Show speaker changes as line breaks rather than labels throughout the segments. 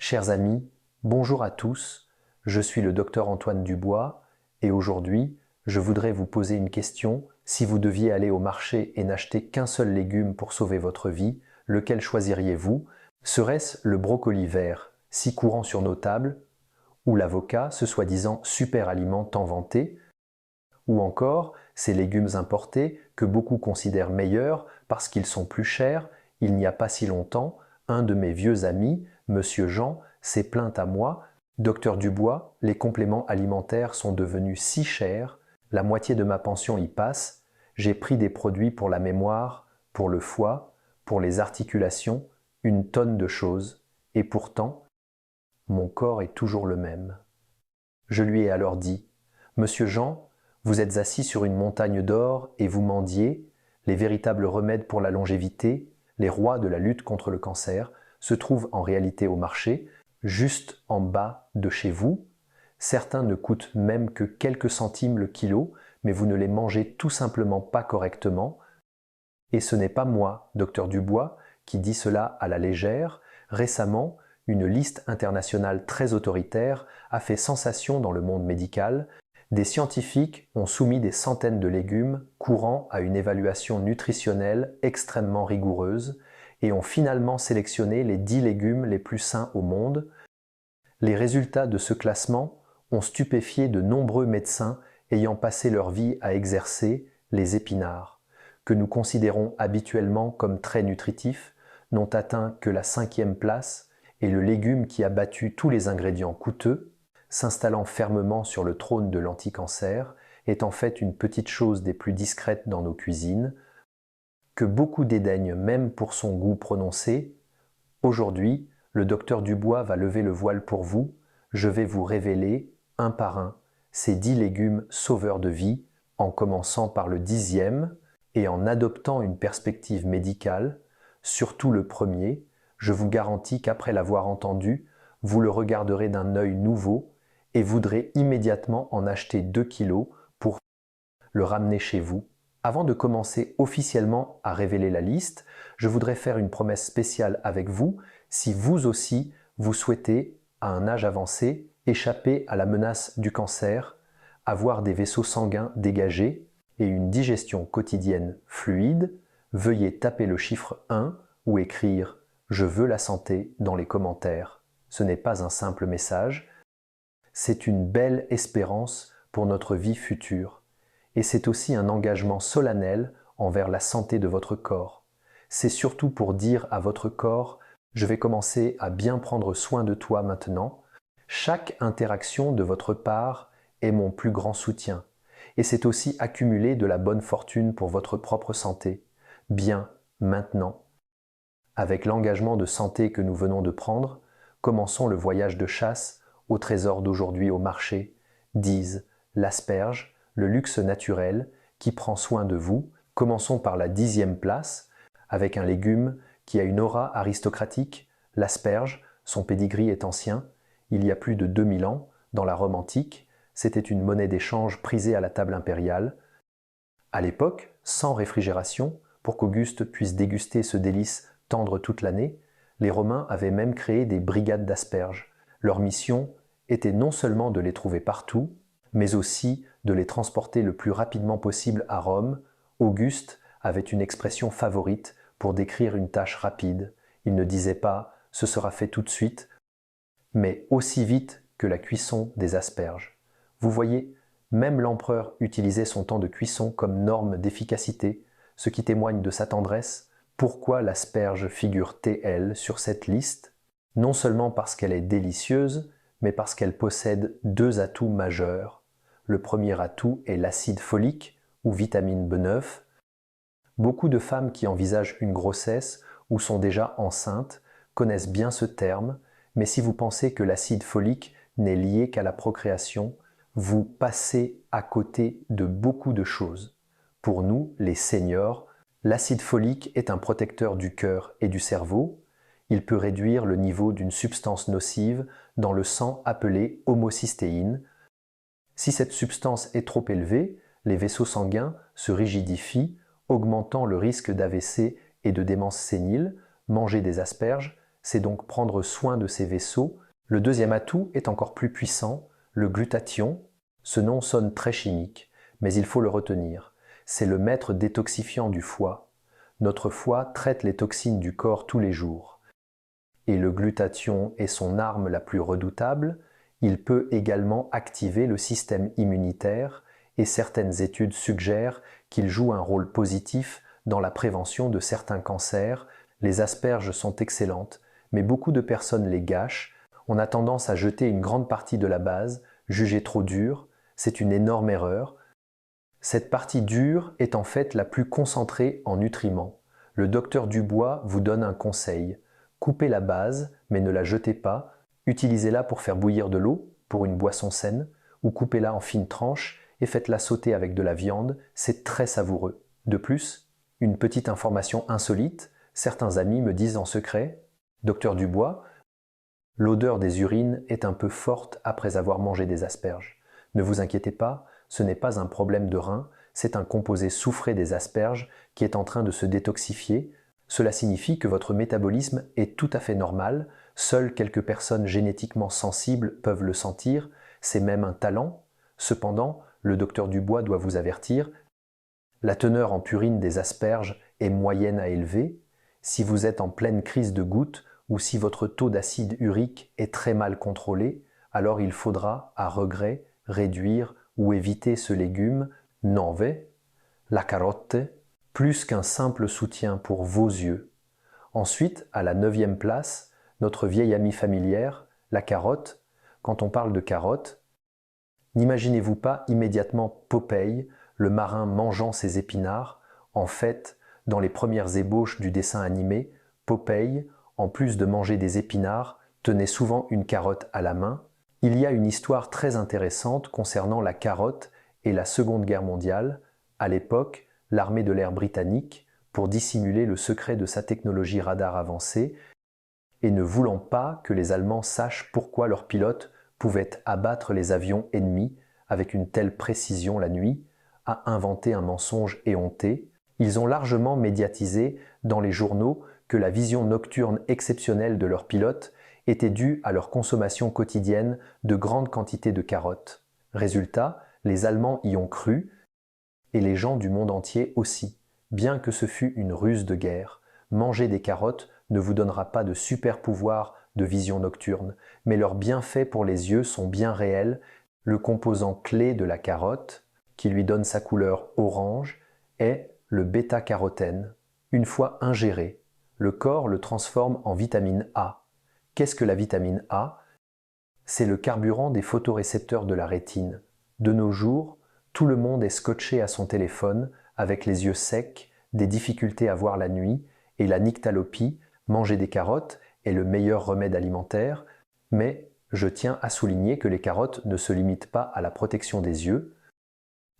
Chers amis, bonjour à tous, je suis le docteur Antoine Dubois et aujourd'hui, je voudrais vous poser une question. Si vous deviez aller au marché et n'acheter qu'un seul légume pour sauver votre vie, lequel choisiriez-vous? Serait-ce le brocoli vert, si courant sur nos tables, ou l'avocat, ce soi-disant super aliment tant vanté, ou encore ces légumes importés que beaucoup considèrent meilleurs parce qu'ils sont plus chers? Il n'y a pas si longtemps, un de mes vieux amis, Monsieur Jean, s'est plaint à moi: Docteur Dubois, les compléments alimentaires sont devenus si chers, la moitié de ma pension y passe, j'ai pris des produits pour la mémoire, pour le foie, pour les articulations, une tonne de choses, et pourtant, mon corps est toujours le même. Je lui ai alors dit: Monsieur Jean, vous êtes assis sur une montagne d'or et vous mendiez, les véritables remèdes pour la longévité, les rois de la lutte contre le cancer, se trouvent en réalité au marché, juste en bas de chez vous. Certains ne coûtent même que quelques centimes le kilo, mais vous ne les mangez tout simplement pas correctement. Et ce n'est pas moi, docteur Dubois, qui dit cela à la légère. Récemment, une liste internationale très autoritaire a fait sensation dans le monde médical. Des scientifiques ont soumis des centaines de légumes courants à une évaluation nutritionnelle extrêmement rigoureuse et ont finalement sélectionné les 10 légumes les plus sains au monde. Les résultats de ce classement ont stupéfié de nombreux médecins ayant passé leur vie à exercer. Les épinards, que nous considérons habituellement comme très nutritifs, n'ont atteint que la 5e place, et le légume qui a battu tous les ingrédients coûteux, s'installant fermement sur le trône de l'anti-cancer, est en fait une petite chose des plus discrètes dans nos cuisines, que beaucoup dédaignent même pour son goût prononcé. Aujourd'hui, le docteur Dubois va lever le voile pour vous. Je vais vous révéler, un par un, ces 10 légumes sauveurs de vie, en commençant par le 10e et en adoptant une perspective médicale, surtout le premier. Je vous garantis qu'après l'avoir entendu, vous le regarderez d'un œil nouveau et voudrez immédiatement en acheter 2 kilos pour le ramener chez vous. Avant de commencer officiellement à révéler la liste, je voudrais faire une promesse spéciale avec vous. Si vous aussi, vous souhaitez, à un âge avancé, échapper à la menace du cancer, avoir des vaisseaux sanguins dégagés et une digestion quotidienne fluide, veuillez taper le chiffre 1 ou écrire « Je veux la santé » dans les commentaires. Ce n'est pas un simple message, c'est une belle espérance pour notre vie future. Et c'est aussi un engagement solennel envers la santé de votre corps. C'est surtout pour dire à votre corps: je vais commencer à bien prendre soin de toi maintenant. Chaque interaction de votre part est mon plus grand soutien. Et c'est aussi accumuler de la bonne fortune pour votre propre santé. Bien, maintenant. Avec l'engagement de santé que nous venons de prendre, commençons le voyage de chasse au trésor d'aujourd'hui au marché, disent l'asperge, le luxe naturel qui prend soin de vous. Commençons par la 10e place, avec un légume qui a une aura aristocratique, l'asperge. Son pédigree est ancien. Il y a plus de 2000 ans, dans la Rome antique, c'était une monnaie d'échange prisée à la table impériale. À l'époque, sans réfrigération, pour qu'Auguste puisse déguster ce délice tendre toute l'année, les Romains avaient même créé des brigades d'asperges. Leur mission était non seulement de les trouver partout, mais aussi de les transporter le plus rapidement possible à Rome. Auguste avait une expression favorite pour décrire une tâche rapide. Il ne disait pas « ce sera fait tout de suite », mais aussi vite que la cuisson des asperges. Vous voyez, même l'empereur utilisait son temps de cuisson comme norme d'efficacité, ce qui témoigne de sa tendresse. Pourquoi l'asperge figure TL sur cette liste? Non seulement parce qu'elle est délicieuse, mais parce qu'elle possède 2 atouts majeurs. Le premier atout est l'acide folique, ou vitamine B9. Beaucoup de femmes qui envisagent une grossesse ou sont déjà enceintes connaissent bien ce terme, mais si vous pensez que l'acide folique n'est lié qu'à la procréation, vous passez à côté de beaucoup de choses. Pour nous, les seniors, l'acide folique est un protecteur du cœur et du cerveau. Il peut réduire le niveau d'une substance nocive dans le sang appelée homocystéine. Si cette substance est trop élevée, les vaisseaux sanguins se rigidifient, augmentant le risque d'AVC et de démence sénile. Manger des asperges, c'est donc prendre soin de ces vaisseaux. Le deuxième atout est encore plus puissant, le glutathion. Ce nom sonne très chimique, mais il faut le retenir. C'est le maître détoxifiant du foie. Notre foie traite les toxines du corps tous les jours. Et le glutathion est son arme la plus redoutable. Il peut également activer le système immunitaire et certaines études suggèrent qu'il joue un rôle positif dans la prévention de certains cancers. Les asperges sont excellentes, mais beaucoup de personnes les gâchent. On a tendance à jeter une grande partie de la base, jugée trop dure. C'est une énorme erreur. Cette partie dure est en fait la plus concentrée en nutriments. Le docteur Dubois vous donne un conseil. Coupez la base, mais ne la jetez pas. Utilisez-la pour faire bouillir de l'eau, pour une boisson saine, ou coupez-la en fines tranches et faites-la sauter avec de la viande. C'est très savoureux. De plus, une petite information insolite, certains amis me disent en secret « Docteur Dubois, l'odeur des urines est un peu forte après avoir mangé des asperges. Ne vous inquiétez pas, ce n'est pas un problème de rein, c'est un composé soufré des asperges qui est en train de se détoxifier. Cela signifie que votre métabolisme est tout à fait normal, seules quelques personnes génétiquement sensibles peuvent le sentir, c'est même un talent. Cependant, le docteur Dubois doit vous avertir, la teneur en purine des asperges est moyenne à élevée. Si vous êtes en pleine crise de goutte ou si votre taux d'acide urique est très mal contrôlé, alors il faudra, à regret, réduire ou éviter ce légume, nove, la carotte, plus qu'un simple soutien pour vos yeux. Ensuite, à la 9e place, notre vieille amie familière, la carotte. Quand on parle de carotte, n'imaginez-vous pas immédiatement Popeye, le marin mangeant ses épinards. En fait, dans les premières ébauches du dessin animé, Popeye, en plus de manger des épinards, tenait souvent une carotte à la main. Il y a une histoire très intéressante concernant la carotte et la Seconde Guerre mondiale. À l'époque, l'armée de l'air britannique, pour dissimuler le secret de sa technologie radar avancée, et ne voulant pas que les Allemands sachent pourquoi leurs pilotes pouvaient abattre les avions ennemis avec une telle précision la nuit, a inventé un mensonge éhonté. Ils ont largement médiatisé dans les journaux que la vision nocturne exceptionnelle de leurs pilotes était due à leur consommation quotidienne de grandes quantités de carottes. Résultat, les Allemands y ont cru, et les gens du monde entier aussi. Bien que ce fût une ruse de guerre, manger des carottes ne vous donnera pas de super pouvoir de vision nocturne, mais leurs bienfaits pour les yeux sont bien réels. Le composant clé de la carotte, qui lui donne sa couleur orange, est le bêta-carotène. Une fois ingéré, le corps le transforme en vitamine A. Qu'est-ce que la vitamine A? C'est le carburant des photorécepteurs de la rétine. De nos jours, tout le monde est scotché à son téléphone, avec les yeux secs, des difficultés à voir la nuit, et la nyctalopie, manger des carottes, est le meilleur remède alimentaire, mais je tiens à souligner que les carottes ne se limitent pas à la protection des yeux.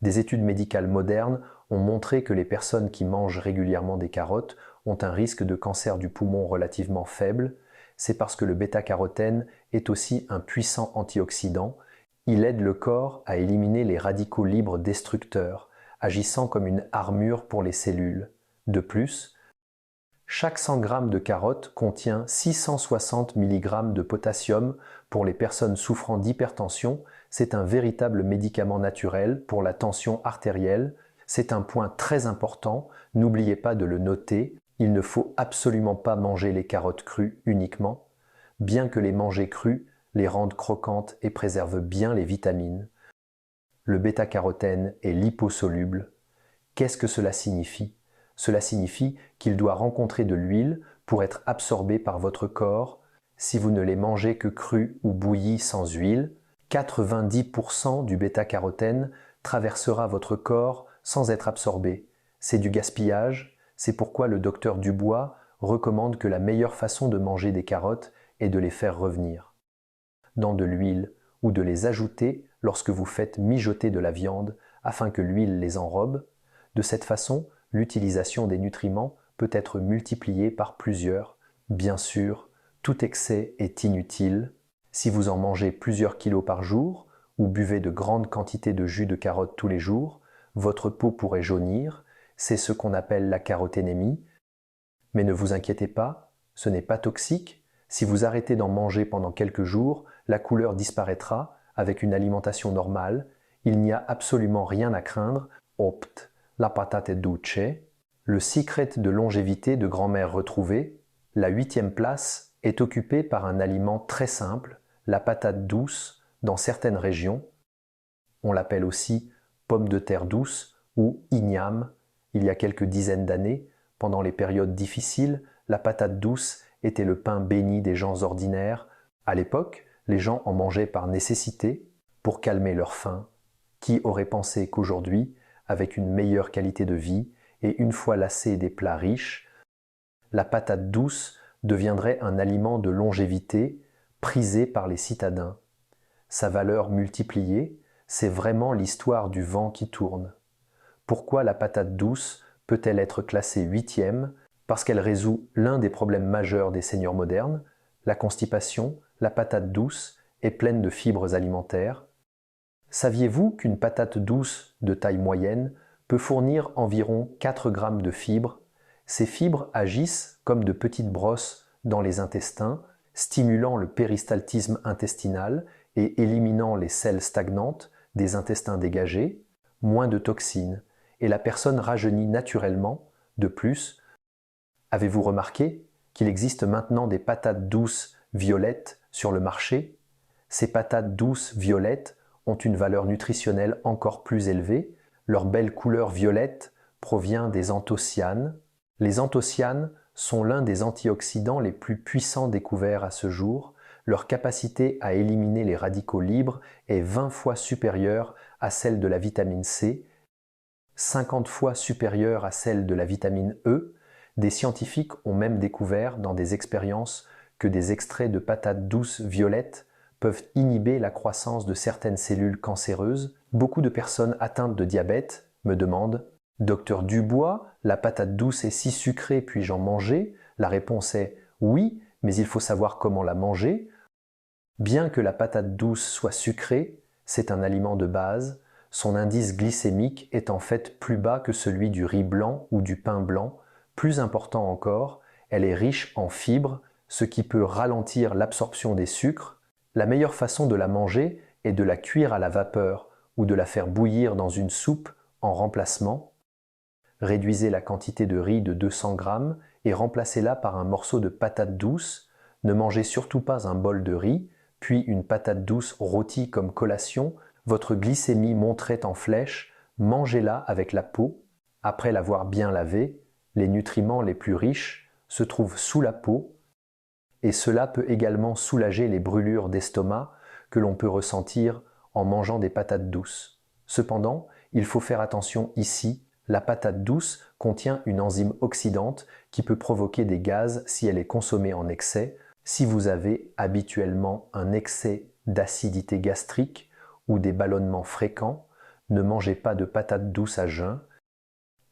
Des études médicales modernes ont montré que les personnes qui mangent régulièrement des carottes ont un risque de cancer du poumon relativement faible. C'est parce que le bêta-carotène est aussi un puissant antioxydant. Il aide le corps à éliminer les radicaux libres destructeurs, agissant comme une armure pour les cellules. De plus, chaque 100 g de carottes contient 660 mg de potassium. Pour les personnes souffrant d'hypertension, c'est un véritable médicament naturel pour la tension artérielle. C'est un point très important, n'oubliez pas de le noter. Il ne faut absolument pas manger les carottes crues uniquement, bien que les manger crues les rendent croquantes et préservent bien les vitamines. Le bêta-carotène est liposoluble. Qu'est-ce que cela signifie? Cela signifie qu'il doit rencontrer de l'huile pour être absorbé par votre corps. Si vous ne les mangez que crus ou bouillis sans huile, 90% du bêta-carotène traversera votre corps sans être absorbé. C'est du gaspillage, c'est pourquoi le docteur Dubois recommande que la meilleure façon de manger des carottes est de les faire revenir dans de l'huile ou de les ajouter lorsque vous faites mijoter de la viande afin que l'huile les enrobe. De cette façon, l'utilisation des nutriments peut être multipliée par plusieurs. Bien sûr, tout excès est inutile. Si vous en mangez plusieurs kilos par jour ou buvez de grandes quantités de jus de carotte tous les jours, votre peau pourrait jaunir. C'est ce qu'on appelle la caroténémie. Mais ne vous inquiétez pas, ce n'est pas toxique. Si vous arrêtez d'en manger pendant quelques jours, la couleur disparaîtra avec une alimentation normale. Il n'y a absolument rien à craindre. Opt, la patate douce. Le secret de longévité de grand-mère retrouvée. La 8e place est occupée par un aliment très simple, la patate douce, dans certaines régions. On l'appelle aussi pomme de terre douce ou igname. Il y a quelques dizaines d'années, pendant les périodes difficiles, la patate douce était le pain béni des gens ordinaires. À l'époque, les gens en mangeaient par nécessité, pour calmer leur faim. Qui aurait pensé qu'aujourd'hui, avec une meilleure qualité de vie et une fois lassés des plats riches, la patate douce deviendrait un aliment de longévité prisé par les citadins. Sa valeur multipliée, c'est vraiment l'histoire du vent qui tourne. Pourquoi la patate douce peut-elle être classée 8e? Parce qu'elle résout l'un des problèmes majeurs des seniors modernes, la constipation. La patate douce est pleine de fibres alimentaires. Saviez-vous qu'une patate douce de taille moyenne peut fournir environ 4 grammes de fibres? Ces fibres agissent comme de petites brosses dans les intestins, stimulant le péristaltisme intestinal et éliminant les selles stagnantes des intestins dégagés, moins de toxines, et la personne rajeunit naturellement. De plus, avez-vous remarqué qu'il existe maintenant des patates douces violettes sur le marché? Ces patates douces violettes ont une valeur nutritionnelle encore plus élevée. Leur belle couleur violette provient des anthocyanes. Les anthocyanes sont l'un des antioxydants les plus puissants découverts à ce jour. Leur capacité à éliminer les radicaux libres est 20 fois supérieure à celle de la vitamine C, 50 fois supérieure à celle de la vitamine E. Des scientifiques ont même découvert dans des expériences que des extraits de patates douces violettes peuvent inhiber la croissance de certaines cellules cancéreuses. Beaucoup de personnes atteintes de diabète me demandent « Docteur Dubois, la patate douce est si sucrée, puis-je en manger ?» La réponse est « Oui, mais il faut savoir comment la manger. » Bien que la patate douce soit sucrée, c'est un aliment de base. Son indice glycémique est en fait plus bas que celui du riz blanc ou du pain blanc. Plus important encore, elle est riche en fibres, ce qui peut ralentir l'absorption des sucres. La meilleure façon de la manger est de la cuire à la vapeur ou de la faire bouillir dans une soupe en remplacement. Réduisez la quantité de riz de 200 g et remplacez-la par un morceau de patate douce. Ne mangez surtout pas un bol de riz, puis une patate douce rôtie comme collation. Votre glycémie monterait en flèche. Mangez-la avec la peau. Après l'avoir bien lavée, les nutriments les plus riches se trouvent sous la peau et cela peut également soulager les brûlures d'estomac que l'on peut ressentir en mangeant des patates douces. Cependant, il faut faire attention ici, la patate douce contient une enzyme oxydante qui peut provoquer des gaz si elle est consommée en excès. Si vous avez habituellement un excès d'acidité gastrique ou des ballonnements fréquents, ne mangez pas de patates douces à jeun.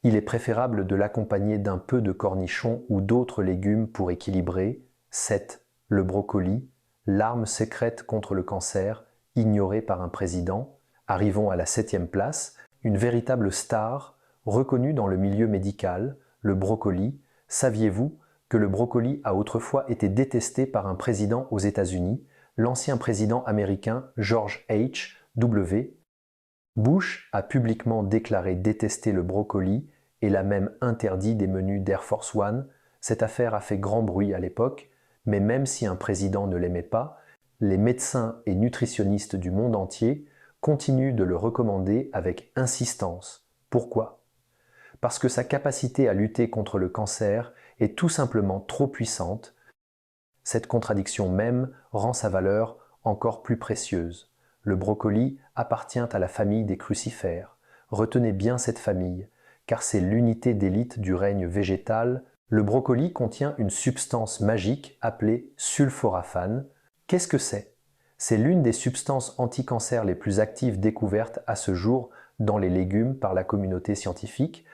Il est préférable de l'accompagner d'un peu de cornichons ou d'autres légumes pour équilibrer. 7. Le brocoli, l'arme secrète contre le cancer, ignorée par un président. Arrivons à la 7e place, une véritable star, reconnue dans le milieu médical, le brocoli. Saviez-vous que le brocoli a autrefois été détesté par un président aux États-Unis, l'ancien président américain George H. W. Bush a publiquement déclaré détester le brocoli et l'a même interdit des menus d'Air Force One. Cette affaire a fait grand bruit à l'époque, mais même si un président ne l'aimait pas, les médecins et nutritionnistes du monde entier continuent de le recommander avec insistance. Pourquoi? Parce que sa capacité à lutter contre le cancer est tout simplement trop puissante. Cette contradiction même rend sa valeur encore plus précieuse. Le brocoli appartient à la famille des crucifères. Retenez bien cette famille, car c'est l'unité d'élite du règne végétal. Le brocoli contient une substance magique appelée sulforaphane. Qu'est-ce que c'est? C'est l'une des substances anti-cancer les plus actives découvertes à ce jour dans les légumes par la communauté scientifique.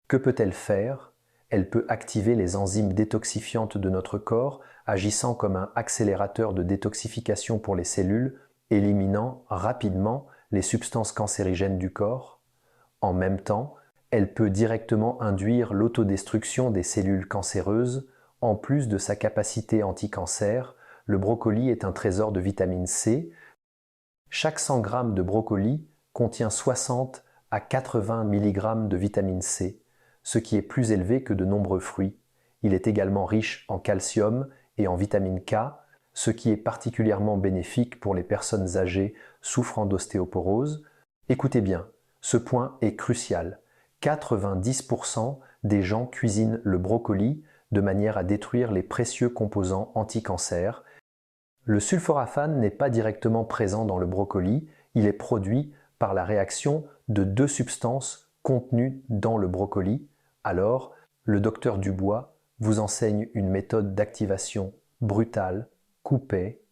Que peut-elle faire? Elle peut activer les enzymes détoxifiantes de notre corps, agissant comme un accélérateur de détoxification pour les cellules, éliminant rapidement les substances cancérigènes du corps. En même temps, elle peut directement induire l'autodestruction des cellules cancéreuses En plus de sa capacité anti-cancer, le brocoli est un trésor de vitamine C. Chaque 100 g de brocoli contient 60 à 80 mg de vitamine C, ce qui est plus élevé que de nombreux fruits. Il est également riche en calcium et en vitamine K, ce qui est particulièrement bénéfique pour les personnes âgées souffrant d'ostéoporose. Écoutez bien, ce point est crucial. 90% des gens cuisinent le brocoli de manière à détruire les précieux composants anti-cancer. Le sulforaphane n'est pas directement présent dans le brocoli, il est produit par la réaction de deux substances contenues dans le brocoli. Alors, le docteur Dubois vous enseigne une méthode d'activation brutale. Coupez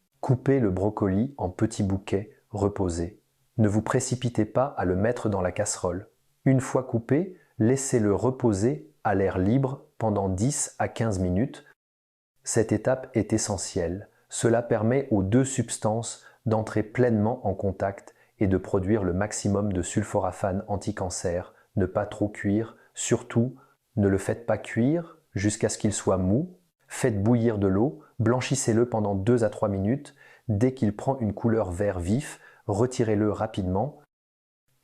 le brocoli en petits bouquets reposés. Ne vous précipitez pas à le mettre dans la casserole. Une fois coupé, laissez-le reposer à l'air libre pendant 10 à 15 minutes. Cette étape est essentielle. Cela permet aux deux substances d'entrer pleinement en contact et de produire le maximum de sulforaphane anti-cancer. Ne pas trop cuire, surtout ne le faites pas cuire jusqu'à ce qu'il soit mou. Faites bouillir de l'eau, blanchissez-le pendant 2 à 3 minutes. Dès qu'il prend une couleur vert vif, retirez-le rapidement.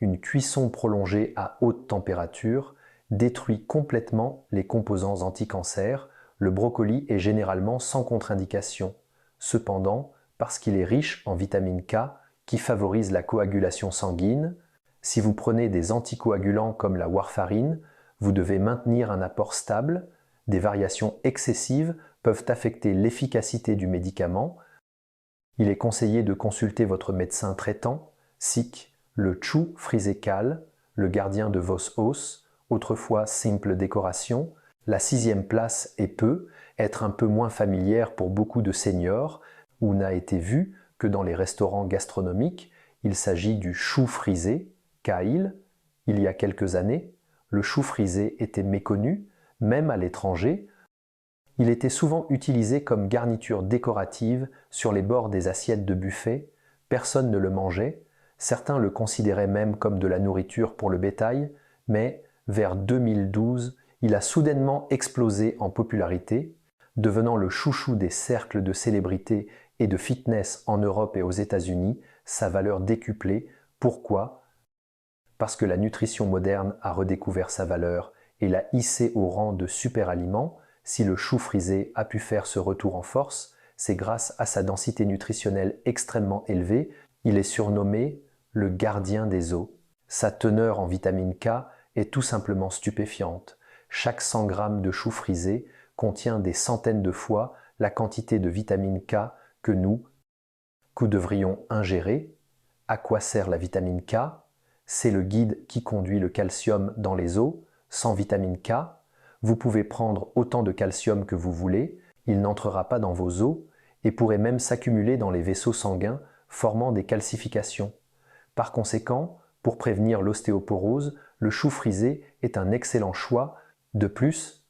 Une cuisson prolongée à haute température détruit complètement les composants anti-cancer. Le brocoli est généralement sans contre-indication. Cependant, parce qu'il est riche en vitamine K qui favorise la coagulation sanguine, si vous prenez des anticoagulants comme la warfarine, vous devez maintenir un apport stable. Des variations excessives peuvent affecter l'efficacité du médicament. Il est conseillé de consulter votre médecin traitant, SIC, le chou frisé cal, le gardien de vos os, autrefois simple décoration. La 6e place peut être un peu moins familière pour beaucoup de seniors, ou n'a été vue que dans les restaurants gastronomiques. Il s'agit du chou frisé, kale. Il y a quelques années, le chou frisé était méconnu, même à l'étranger. Il était souvent utilisé comme garniture décorative sur les bords des assiettes de buffet. Personne ne le mangeait. Certains le considéraient même comme de la nourriture pour le bétail, mais vers 2012, il a soudainement explosé en popularité, devenant le chouchou des cercles de célébrités et de fitness en Europe et aux États-Unis, sa valeur décuplée. Pourquoi? Parce que la nutrition moderne a redécouvert sa valeur et l'a hissé au rang de super-aliment. Si le chou frisé a pu faire ce retour en force, c'est grâce à sa densité nutritionnelle extrêmement élevée. Il est surnommé le gardien des os. Sa teneur en vitamine K est tout simplement stupéfiante. Chaque 100 g de chou frisé contient des centaines de fois la quantité de vitamine K que nous devrions ingérer. À quoi sert la vitamine K? C'est le guide qui conduit le calcium dans les os. Sans vitamine K, vous pouvez prendre autant de calcium que vous voulez, il n'entrera pas dans vos os et pourrait même s'accumuler dans les vaisseaux sanguins, formant des calcifications. Par conséquent, pour prévenir l'ostéoporose, le chou frisé est un excellent choix. De plus,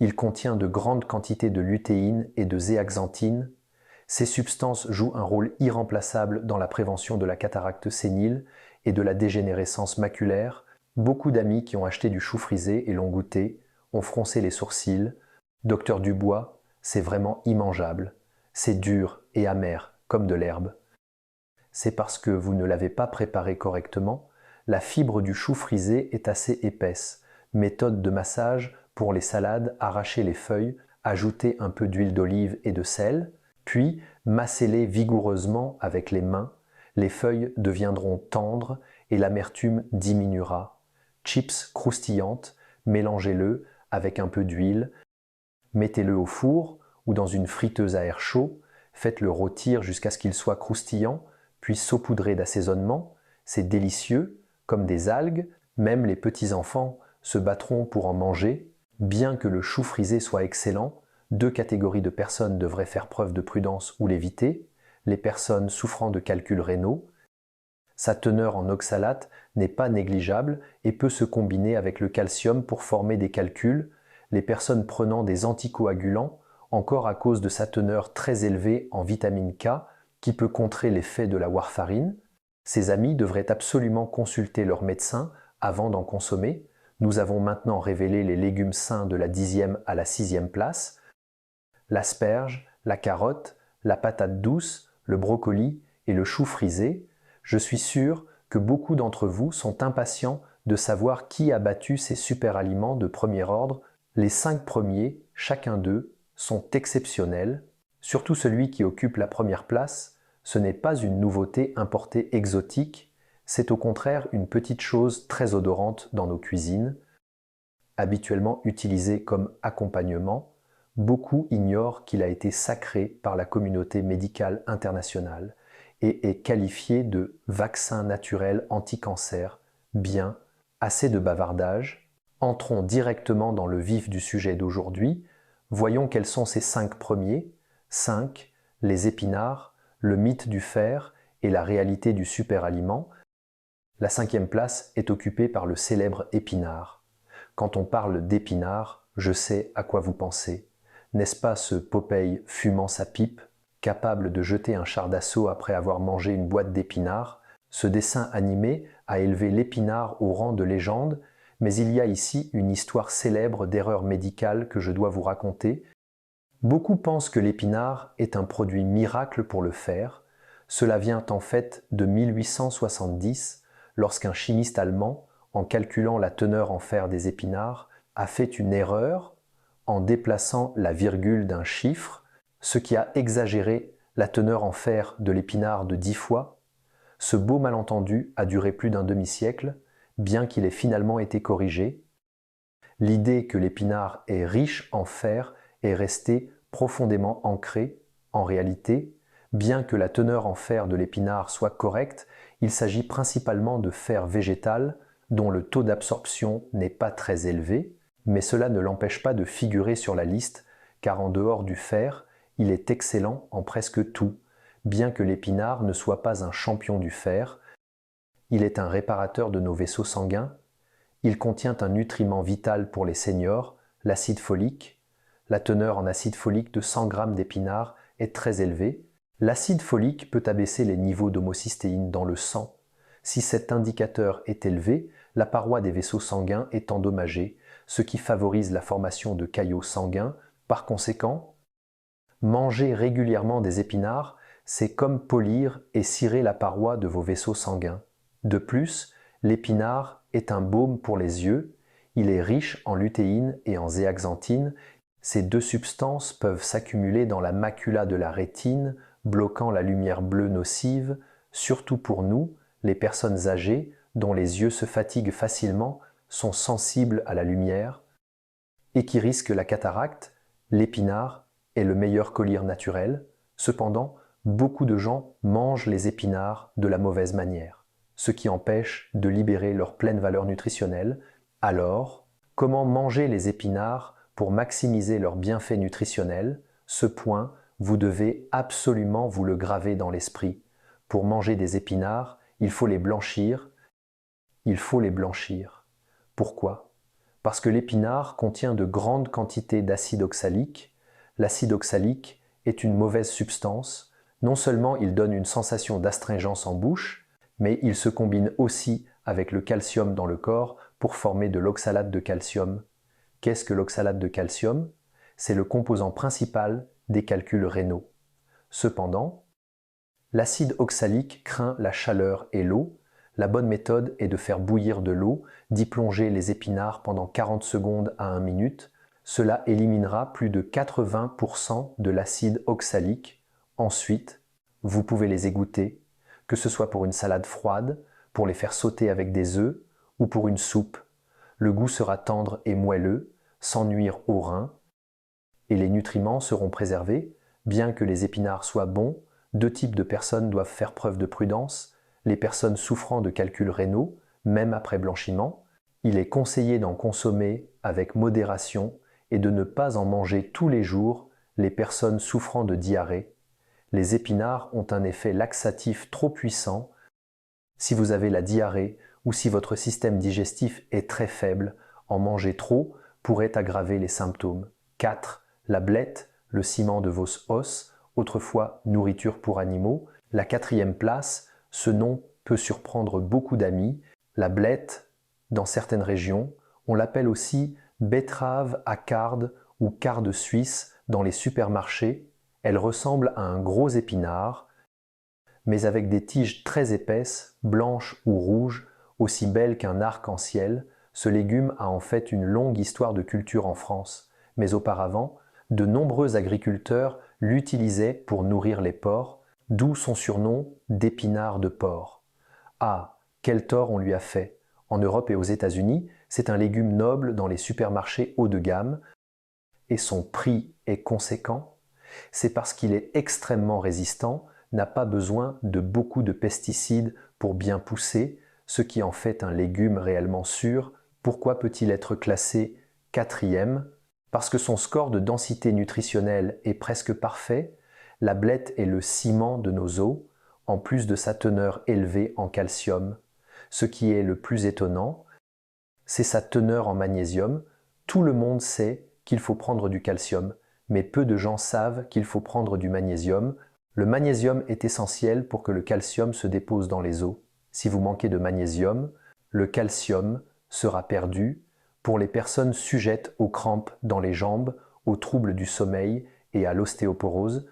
il contient de grandes quantités de lutéine et de zéaxanthine. Ces substances jouent un rôle irremplaçable dans la prévention de la cataracte sénile et de la dégénérescence maculaire. Beaucoup d'amis qui ont acheté du chou frisé et l'ont goûté ont froncé les sourcils. Docteur Dubois, c'est vraiment immangeable. C'est dur et amer, comme de l'herbe. C'est parce que vous ne l'avez pas préparé correctement. La fibre du chou frisé est assez épaisse. Méthode de massage pour les salades: arrachez les feuilles, ajoutez un peu d'huile d'olive et de sel, puis massez-les vigoureusement avec les mains. Les feuilles deviendront tendres et l'amertume diminuera. Chips croustillantes, mélangez-le avec un peu d'huile, mettez-le au four ou dans une friteuse à air chaud, faites-le rôtir jusqu'à ce qu'il soit croustillant, puis saupoudrez d'assaisonnement. C'est délicieux, comme des algues. Même les petits-enfants se battront pour en manger. Bien que le chou frisé soit excellent, 2 catégories de personnes devraient faire preuve de prudence ou l'éviter. Les personnes souffrant de calculs rénaux. Sa teneur en oxalate n'est pas négligeable et peut se combiner avec le calcium pour former des calculs. Les personnes prenant des anticoagulants, encore à cause de sa teneur très élevée en vitamine K, qui peut contrer l'effet de la warfarine. Ces amis devraient absolument consulter leur médecin avant d'en consommer. Nous avons maintenant révélé les légumes sains de la 10e à la 6e place. l'asperge, la carotte, la patate douce, le brocoli et le chou frisé, je suis sûr que beaucoup d'entre vous sont impatients de savoir qui a battu ces super aliments de premier ordre. Les 5 premiers, chacun d'eux, sont exceptionnels. Surtout celui qui occupe la première place, ce n'est pas une nouveauté importée exotique, c'est au contraire une petite chose très odorante dans nos cuisines. Habituellement utilisé comme accompagnement, beaucoup ignorent qu'il a été sacré par la communauté médicale internationale et est qualifié de vaccin naturel anti-cancer. Bien, assez de bavardage, entrons directement dans le vif du sujet d'aujourd'hui. Voyons quels sont ces 5 premiers. 5. Les épinards, le mythe du fer et la réalité du superaliment. La 5e place est occupée par le célèbre épinard. Quand on parle d'épinard, je sais à quoi vous pensez. N'est-ce pas ce Popeye fumant sa pipe, capable de jeter un char d'assaut après avoir mangé une boîte d'épinards? Ce dessin animé a élevé l'épinard au rang de légende, mais il y a ici une histoire célèbre d'erreur médicale que je dois vous raconter. Beaucoup pensent que l'épinard est un produit miracle pour le fer. Cela vient en fait de 1870, lorsqu'un chimiste allemand, en calculant la teneur en fer des épinards, a fait une erreur en déplaçant la virgule d'un chiffre, ce qui a exagéré la teneur en fer de l'épinard de 10 fois. Ce beau malentendu a duré plus d'un demi-siècle, bien qu'il ait finalement été corrigé. L'idée que l'épinard est riche en fer est restée profondément ancrée. En réalité, bien que la teneur en fer de l'épinard soit correcte, il s'agit principalement de fer végétal dont le taux d'absorption n'est pas très élevé, mais cela ne l'empêche pas de figurer sur la liste, car en dehors du fer, il est excellent en presque tout. Bien que l'épinard ne soit pas un champion du fer, il est un réparateur de nos vaisseaux sanguins. Il contient un nutriment vital pour les seniors, l'acide folique. La teneur en acide folique de 100 g d'épinards est très élevée. L'acide folique peut abaisser les niveaux d'homocystéine dans le sang. Si cet indicateur est élevé, la paroi des vaisseaux sanguins est endommagée, ce qui favorise la formation de caillots sanguins. Par conséquent, manger régulièrement des épinards, c'est comme polir et cirer la paroi de vos vaisseaux sanguins. De plus, l'épinard est un baume pour les yeux, il est riche en lutéine et en zéaxanthine. Ces 2 substances peuvent s'accumuler dans la macula de la rétine, bloquant la lumière bleue nocive, surtout pour nous, les personnes âgées, dont les yeux se fatiguent facilement, sont sensibles à la lumière, et qui risquent la cataracte. L'épinard est le meilleur collyre naturel. Cependant, beaucoup de gens mangent les épinards de la mauvaise manière, ce qui empêche de libérer leur pleine valeur nutritionnelle. Alors, comment manger les épinards pour maximiser leurs bienfaits nutritionnels? Ce point, vous devez absolument vous le graver dans l'esprit. Pour manger des épinards, il faut les blanchir. Pourquoi? Parce que l'épinard contient de grandes quantités d'acide oxalique. L'acide oxalique est une mauvaise substance. Non seulement il donne une sensation d'astringence en bouche, mais il se combine aussi avec le calcium dans le corps pour former de l'oxalate de calcium. Qu'est-ce que l'oxalate de calcium? C'est le composant principal des calculs rénaux. Cependant, l'acide oxalique craint la chaleur et l'eau. La bonne méthode est de faire bouillir de l'eau, d'y plonger les épinards pendant 40 secondes à 1 minute. Cela éliminera plus de 80% de l'acide oxalique. Ensuite, vous pouvez les égoutter, que ce soit pour une salade froide, pour les faire sauter avec des œufs ou pour une soupe. Le goût sera tendre et moelleux, sans nuire aux reins, et les nutriments seront préservés. Bien que les épinards soient bons, 2 types de personnes doivent faire preuve de prudence. Les personnes souffrant de calculs rénaux, même après blanchiment. Il est conseillé d'en consommer avec modération et de ne pas en manger tous les jours. Les personnes souffrant de diarrhée. Les épinards ont un effet laxatif trop puissant. Si vous avez la diarrhée ou si votre système digestif est très faible, en manger trop pourrait aggraver les symptômes. 4. La blette, le ciment de vos os, autrefois nourriture pour animaux. La 4e place, ce nom peut surprendre beaucoup d'amis. La blette, dans certaines régions, on l'appelle aussi betterave à carde ou carde suisse dans les supermarchés, elle ressemble à un gros épinard, mais avec des tiges très épaisses, blanches ou rouges, aussi belles qu'un arc-en-ciel. Ce légume a en fait une longue histoire de culture en France, mais auparavant, de nombreux agriculteurs l'utilisaient pour nourrir les porcs, d'où son surnom d'épinard de porc. Ah, quel tort on lui a fait! En Europe et aux États-Unis, c'est un légume noble dans les supermarchés haut de gamme, et son prix est conséquent. C'est parce qu'il est extrêmement résistant, n'a pas besoin de beaucoup de pesticides pour bien pousser, ce qui en fait un légume réellement sûr. Pourquoi peut-il être classé 4e? Parce que son score de densité nutritionnelle est presque parfait. La blette est le ciment de nos os, en plus de sa teneur élevée en calcium. Ce qui est le plus étonnant, c'est sa teneur en magnésium. Tout le monde sait qu'il faut prendre du calcium, mais peu de gens savent qu'il faut prendre du magnésium. Le magnésium est essentiel pour que le calcium se dépose dans les os. Si vous manquez de magnésium, le calcium sera perdu. Pour les personnes sujettes aux crampes dans les jambes, aux troubles du sommeil et à l'ostéoporose,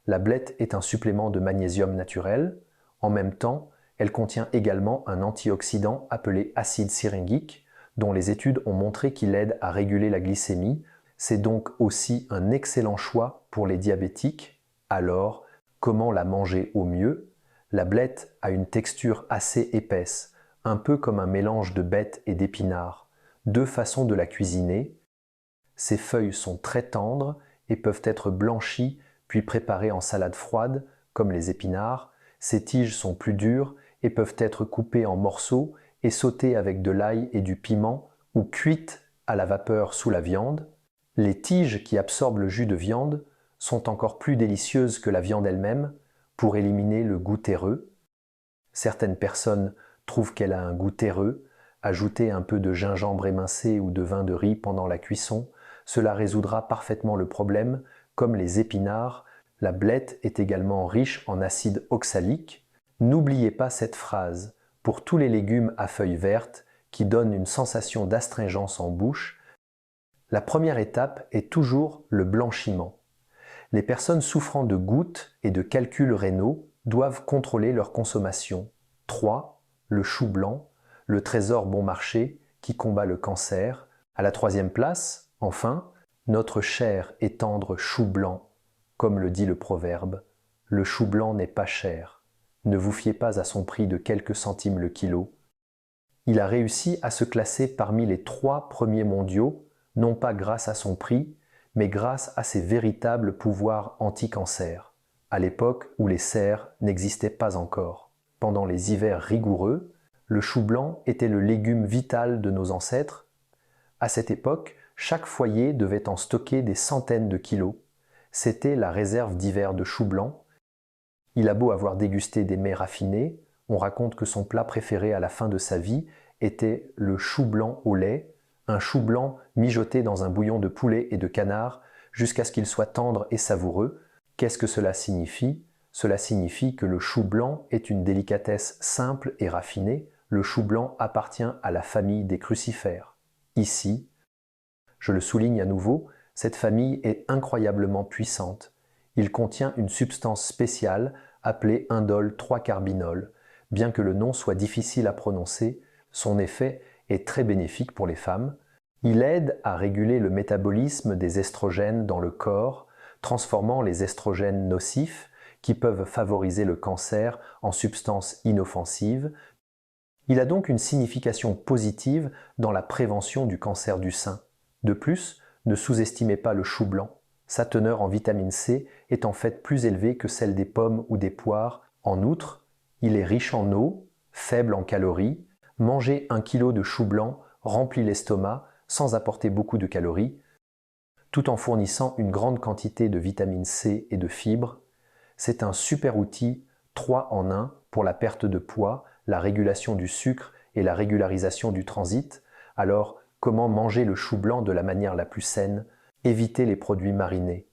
la blette est un supplément de magnésium naturel. En même temps, elle contient également un antioxydant appelé acide syringique, dont les études ont montré qu'il aide à réguler la glycémie. C'est donc aussi un excellent choix pour les diabétiques. Alors, comment la manger au mieux? La blette a une texture assez épaisse, un peu comme un mélange de bête et d'épinard. Deux façons de la cuisiner. Ses feuilles sont très tendres et peuvent être blanchies puis préparées en salade froide, comme les épinards. Ses tiges sont plus dures et peuvent être coupées en morceaux et sautées avec de l'ail et du piment ou cuites à la vapeur sous la viande. Les tiges qui absorbent le jus de viande sont encore plus délicieuses que la viande elle-même pour éliminer le goût terreux. Certaines personnes trouvent qu'elle a un goût terreux. Ajouter un peu de gingembre émincé ou de vin de riz pendant la cuisson, cela résoudra parfaitement le problème. Comme les épinards, la blette est également riche en acide oxalique. N'oubliez pas cette phrase: pour tous les légumes à feuilles vertes qui donnent une sensation d'astringence en bouche, la première étape est toujours le blanchiment. Les personnes souffrant de gouttes et de calculs rénaux doivent contrôler leur consommation. 3. Le chou blanc, le trésor bon marché qui combat le cancer. À la 3e place, enfin, notre cher et tendre chou blanc. Comme le dit le proverbe, le chou blanc n'est pas cher. Ne vous fiez pas à son prix de quelques centimes le kilo. Il a réussi à se classer parmi les 3 premiers mondiaux, non pas grâce à son prix, mais grâce à ses véritables pouvoirs anti-cancer, à l'époque où les serres n'existaient pas encore. Pendant les hivers rigoureux, le chou blanc était le légume vital de nos ancêtres. À cette époque, chaque foyer devait en stocker des centaines de kilos. C'était la réserve d'hiver de chou blanc. Il a beau avoir dégusté des mets raffinés, on raconte que son plat préféré à la fin de sa vie était le chou blanc au lait, un chou blanc mijoté dans un bouillon de poulet et de canard jusqu'à ce qu'il soit tendre et savoureux. Qu'est-ce que cela signifie? Cela signifie que le chou blanc est une délicatesse simple et raffinée. Le chou blanc appartient à la famille des crucifères. Ici, je le souligne à nouveau, cette famille est incroyablement puissante. Il contient une substance spéciale appelée indole 3-carbinol. Bien que le nom soit difficile à prononcer, son effet est très bénéfique pour les femmes. Il aide à réguler le métabolisme des estrogènes dans le corps, transformant les estrogènes nocifs, qui peuvent favoriser le cancer, en substances inoffensives. Il a donc une signification positive dans la prévention du cancer du sein. De plus, ne sous-estimez pas le chou blanc. Sa teneur en vitamine C est en fait plus élevée que celle des pommes ou des poires. En outre, il est riche en eau, faible en calories. Manger 1 kg de chou blanc remplit l'estomac sans apporter beaucoup de calories, tout en fournissant une grande quantité de vitamine C et de fibres. C'est un super outil 3 en 1 pour la perte de poids, la régulation du sucre et la régularisation du transit. Alors, comment manger le chou blanc de la manière la plus saine? Évitez les produits marinés.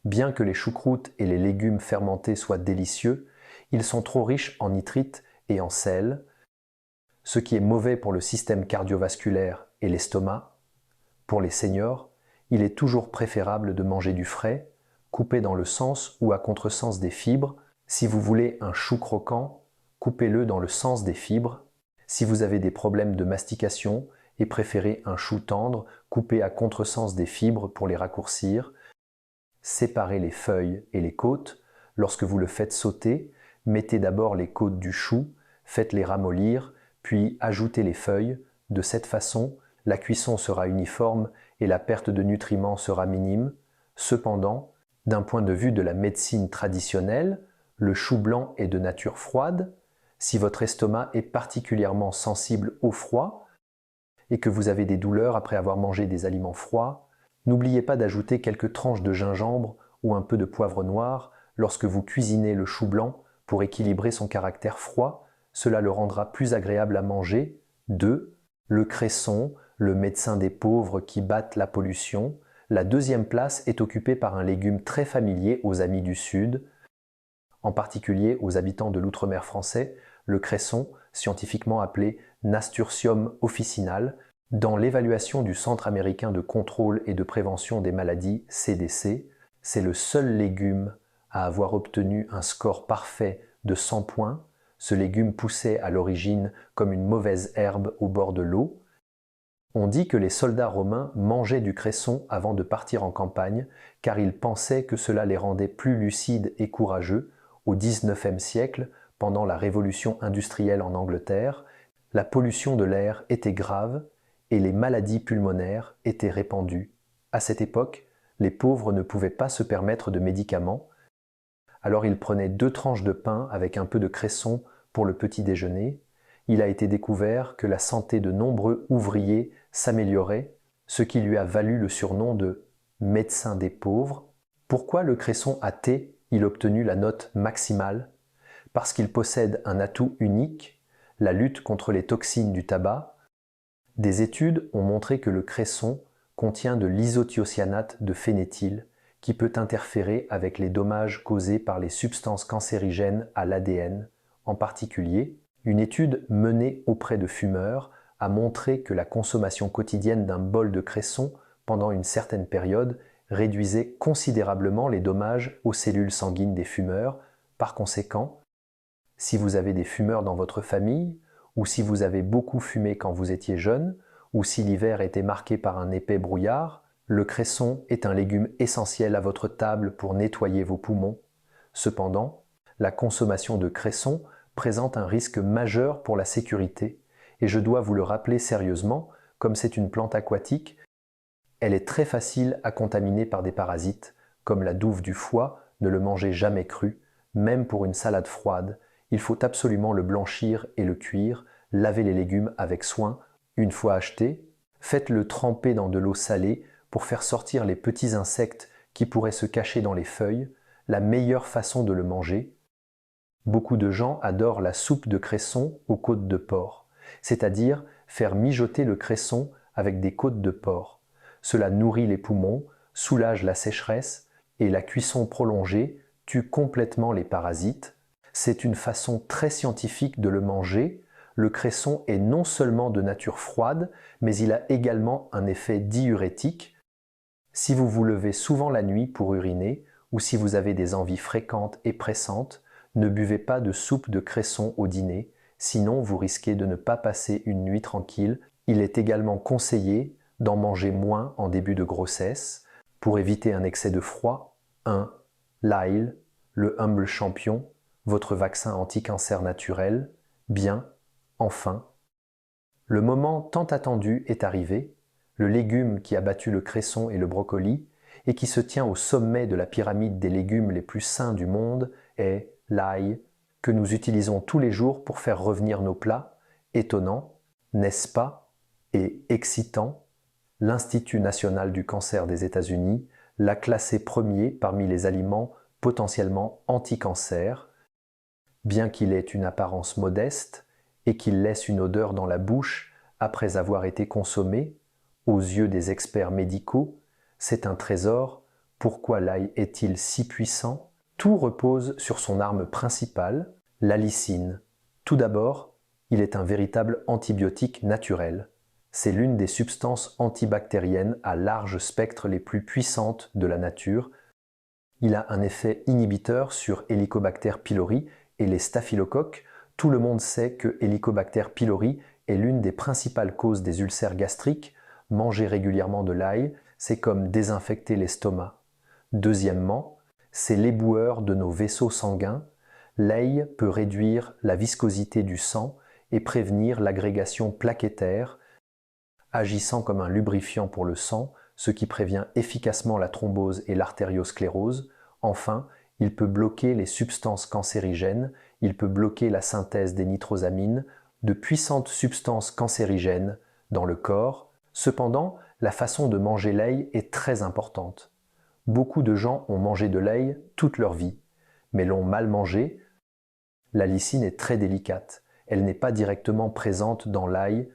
Bien que les choucroutes et les légumes fermentés soient délicieux, ils sont trop riches en nitrites et en sel, ce qui est mauvais pour le système cardiovasculaire et l'estomac. Pour les seniors, il est toujours préférable de manger du frais, coupé dans le sens ou à contresens des fibres. Si vous voulez un chou croquant, coupez-le dans le sens des fibres. Si vous avez des problèmes de mastication et préférez un chou tendre, coupez à contresens des fibres pour les raccourcir. Séparez les feuilles et les côtes. Lorsque vous le faites sauter, mettez d'abord les côtes du chou, faites-les ramollir, puis ajoutez les feuilles. De cette façon, la cuisson sera uniforme et la perte de nutriments sera minime. Cependant, d'un point de vue de la médecine traditionnelle, le chou blanc est de nature froide. Si votre estomac est particulièrement sensible au froid et que vous avez des douleurs après avoir mangé des aliments froids, n'oubliez pas d'ajouter quelques tranches de gingembre ou un peu de poivre noir lorsque vous cuisinez le chou blanc pour équilibrer son caractère froid. Cela le rendra plus agréable à manger. 2. Le cresson, le médecin des pauvres qui battent la pollution. La deuxième place est occupée par un légume très familier aux amis du Sud, en particulier aux habitants de l'outre-mer français, le cresson, scientifiquement appelé Nasturtium officinal. Dans l'évaluation du Centre américain de contrôle et de prévention des maladies, CDC, c'est le seul légume à avoir obtenu un score parfait de 100 points. Ce légume poussait à l'origine comme une mauvaise herbe au bord de l'eau. On dit que les soldats romains mangeaient du cresson avant de partir en campagne, car ils pensaient que cela les rendait plus lucides et courageux. Au XIXe siècle, pendant la révolution industrielle en Angleterre, la pollution de l'air était grave et les maladies pulmonaires étaient répandues. À cette époque, les pauvres ne pouvaient pas se permettre de médicaments, alors ils prenaient 2 tranches de pain avec un peu de cresson pour le petit déjeuner. Il a été découvert que la santé de nombreux ouvriers s'améliorait, ce qui lui a valu le surnom de « médecin des pauvres ». Pourquoi le cresson a il obtenu la note maximale? Parce qu'il possède un atout unique, la lutte contre les toxines du tabac. Des études ont montré que le cresson contient de l'isothiocyanate de phénéthyle, qui peut interférer avec les dommages causés par les substances cancérigènes à l'ADN. En particulier, une étude menée auprès de fumeurs a montré que la consommation quotidienne d'un bol de cresson pendant une certaine période réduisait considérablement les dommages aux cellules sanguines des fumeurs. Par conséquent, si vous avez des fumeurs dans votre famille, ou si vous avez beaucoup fumé quand vous étiez jeune, ou si l'hiver était marqué par un épais brouillard, le cresson est un légume essentiel à votre table pour nettoyer vos poumons. Cependant, la consommation de cresson présente un risque majeur pour la sécurité, et je dois vous le rappeler sérieusement, comme c'est une plante aquatique, elle est très facile à contaminer par des parasites, comme la douve du foie. Ne le mangez jamais cru, même pour une salade froide. Il faut absolument le blanchir et le cuire, lavez les légumes avec soin. Une fois acheté, faites-le tremper dans de l'eau salée pour faire sortir les petits insectes qui pourraient se cacher dans les feuilles. La meilleure façon de le manger. Beaucoup de gens adorent la soupe de cresson aux côtes de porc, c'est-à-dire faire mijoter le cresson avec des côtes de porc. Cela nourrit les poumons, soulage la sécheresse et la cuisson prolongée tue complètement les parasites. C'est une façon très scientifique de le manger. Le cresson est non seulement de nature froide, mais il a également un effet diurétique. Si vous vous levez souvent la nuit pour uriner ou si vous avez des envies fréquentes et pressantes, ne buvez pas de soupe de cresson au dîner, sinon vous risquez de ne pas passer une nuit tranquille. Il est également conseillé d'en manger moins en début de grossesse pour éviter un excès de froid. 1. L'ail, le Humble Champion, votre vaccin anti-cancer naturel. Bien, enfin. Le moment tant attendu est arrivé. Le légume qui a battu le cresson et le brocoli et qui se tient au sommet de la pyramide des légumes les plus sains du monde est l'ail, que nous utilisons tous les jours pour faire revenir nos plats. Étonnant, n'est-ce pas, et excitant. L'Institut national du cancer des États-Unis l'a classé premier parmi les aliments potentiellement anti-cancer. Bien qu'il ait une apparence modeste et qu'il laisse une odeur dans la bouche après avoir été consommé, aux yeux des experts médicaux, c'est un trésor. Pourquoi l'ail est-il si puissant? Tout repose sur son arme principale, l'allicine. Tout d'abord, il est un véritable antibiotique naturel. C'est l'une des substances antibactériennes à large spectre les plus puissantes de la nature. Il a un effet inhibiteur sur Helicobacter pylori et les staphylocoques. Tout le monde sait que Helicobacter pylori est l'une des principales causes des ulcères gastriques. Manger régulièrement de l'ail, c'est comme désinfecter l'estomac. Deuxièmement, c'est l'éboueur de nos vaisseaux sanguins. L'ail peut réduire la viscosité du sang et prévenir l'agrégation plaquettaire, agissant comme un lubrifiant pour le sang, ce qui prévient efficacement la thrombose et l'artériosclérose. Enfin, il peut bloquer les substances cancérigènes, il peut bloquer la synthèse des nitrosamines, de puissantes substances cancérigènes dans le corps. Cependant, la façon de manger l'ail est très importante. Beaucoup de gens ont mangé de l'ail toute leur vie, mais l'ont mal mangé. La lysine est très délicate. Elle n'est pas directement présente dans l'ail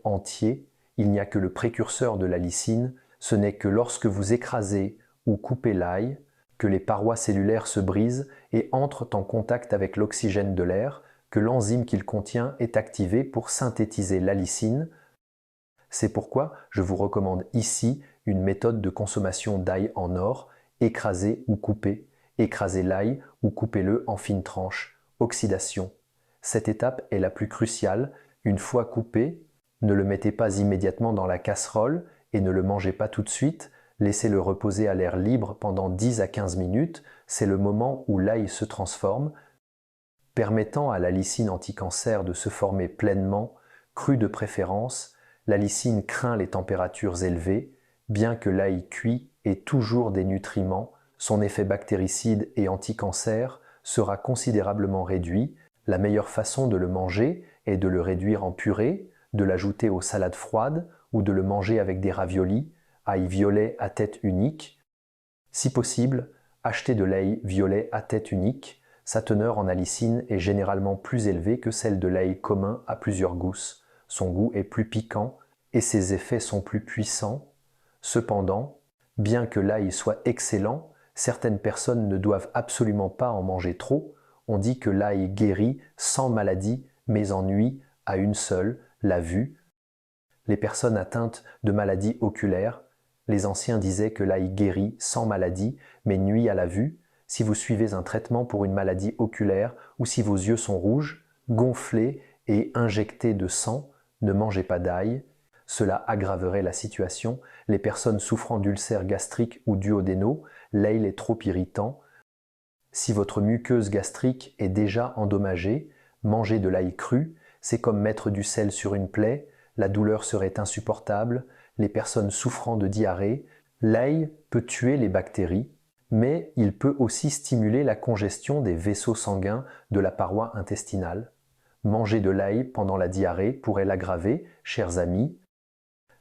entier. Il n'y a que le précurseur de la lysine. Ce n'est que lorsque vous écrasez ou coupez l'ail que les parois cellulaires se brisent et entrent en contact avec l'oxygène de l'air, que l'enzyme qu'il contient est activée pour synthétiser la lysine. C'est pourquoi je vous recommande ici une méthode de consommation d'ail en or, écraser ou couper. Écrasez l'ail ou coupez-le en fines tranches. Oxydation. Cette étape est la plus cruciale. Une fois coupé, ne le mettez pas immédiatement dans la casserole et ne le mangez pas tout de suite. Laissez-le reposer à l'air libre pendant 10 à 15 minutes. C'est le moment où l'ail se transforme, permettant à la lysine anticancer de se former pleinement, crue de préférence. La lysine craint les températures élevées. Bien que l'ail cuit ait toujours des nutriments, son effet bactéricide et anticancer sera considérablement réduit. La meilleure façon de le manger est de le réduire en purée, de l'ajouter aux salades froides ou de le manger avec des raviolis, ail violet à tête unique. Si possible, achetez de l'ail violet à tête unique. Sa teneur en allicine est généralement plus élevée que celle de l'ail commun à plusieurs gousses. Son goût est plus piquant et ses effets sont plus puissants. Cependant, bien que l'ail soit excellent, certaines personnes ne doivent absolument pas en manger trop. On dit que l'ail guérit 100 maladies, mais en nuit à une seule, la vue. Les personnes atteintes de maladies oculaires, les anciens disaient que l'ail guérit 100 maladies, mais nuit à la vue. Si vous suivez un traitement pour une maladie oculaire ou si vos yeux sont rouges, gonflés et injectés de sang, ne mangez pas d'ail. Cela aggraverait la situation. Les personnes souffrant d'ulcères gastriques ou duodénaux, l'ail est trop irritant. Si votre muqueuse gastrique est déjà endommagée, manger de l'ail cru, c'est comme mettre du sel sur une plaie, la douleur serait insupportable. Les personnes souffrant de diarrhée, l'ail peut tuer les bactéries, mais il peut aussi stimuler la congestion des vaisseaux sanguins de la paroi intestinale. Manger de l'ail pendant la diarrhée pourrait l'aggraver, chers amis.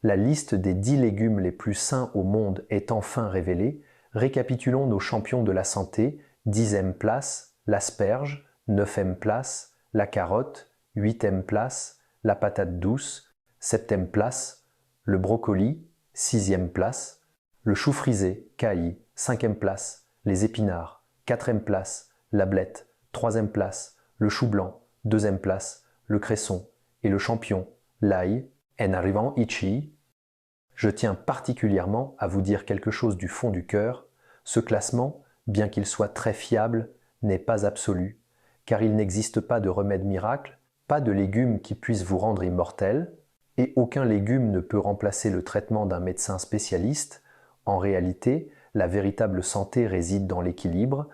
La liste des 10 légumes les plus sains au monde est enfin révélée. Récapitulons nos champions de la santé. 10e place, l'asperge. 9e place, la carotte. 8e place, la patate douce. 7e place, le brocoli. 6e place, le chou frisé, cailles. 5e place, les épinards. 4e place, la blette. 3e place, le chou blanc. 2e place, le cresson. Et le champion, l'ail. En arrivant ici, je tiens particulièrement à vous dire quelque chose du fond du cœur. Ce classement, bien qu'il soit très fiable, n'est pas absolu, car il n'existe pas de remède miracle, pas de légume qui puisse vous rendre immortel, et aucun légume ne peut remplacer le traitement d'un médecin spécialiste. En réalité, la véritable santé réside dans l'équilibre.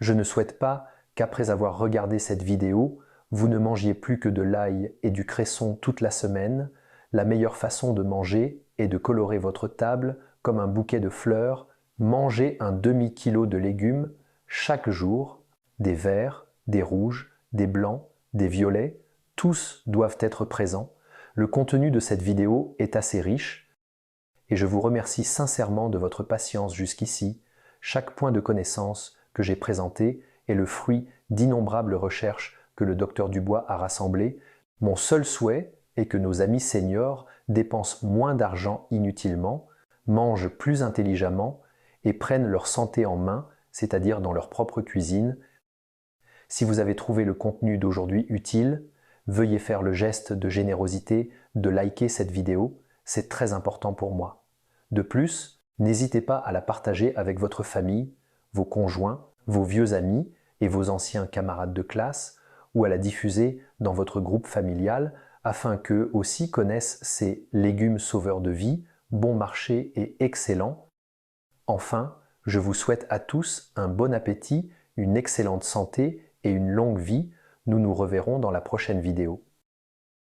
Je ne souhaite pas qu'après avoir regardé cette vidéo, vous ne mangiez plus que de l'ail et du cresson toute la semaine. La meilleure façon de manger est de colorer votre table comme un bouquet de fleurs. Mangez un demi-kilo de légumes chaque jour, des verts, des rouges, des blancs, des violets, tous doivent être présents. Le contenu de cette vidéo est assez riche et je vous remercie sincèrement de votre patience jusqu'ici. Chaque point de connaissance que j'ai présenté est le fruit d'innombrables recherches que le docteur Dubois a rassemblées. Mon seul souhait est que nos amis seniors dépensent moins d'argent inutilement, mangent plus intelligemment et prennent leur santé en main, c'est-à-dire dans leur propre cuisine. Si vous avez trouvé le contenu d'aujourd'hui utile, veuillez faire le geste de générosité de liker cette vidéo, c'est très important pour moi. De plus, n'hésitez pas à la partager avec votre famille, vos conjoints, vos vieux amis et vos anciens camarades de classe, ou à la diffuser dans votre groupe familial afin qu'eux aussi connaissent ces légumes sauveurs de vie, bon marché et excellents. Enfin, je vous souhaite à tous un bon appétit, une excellente santé et une longue vie. Nous nous reverrons dans la prochaine vidéo.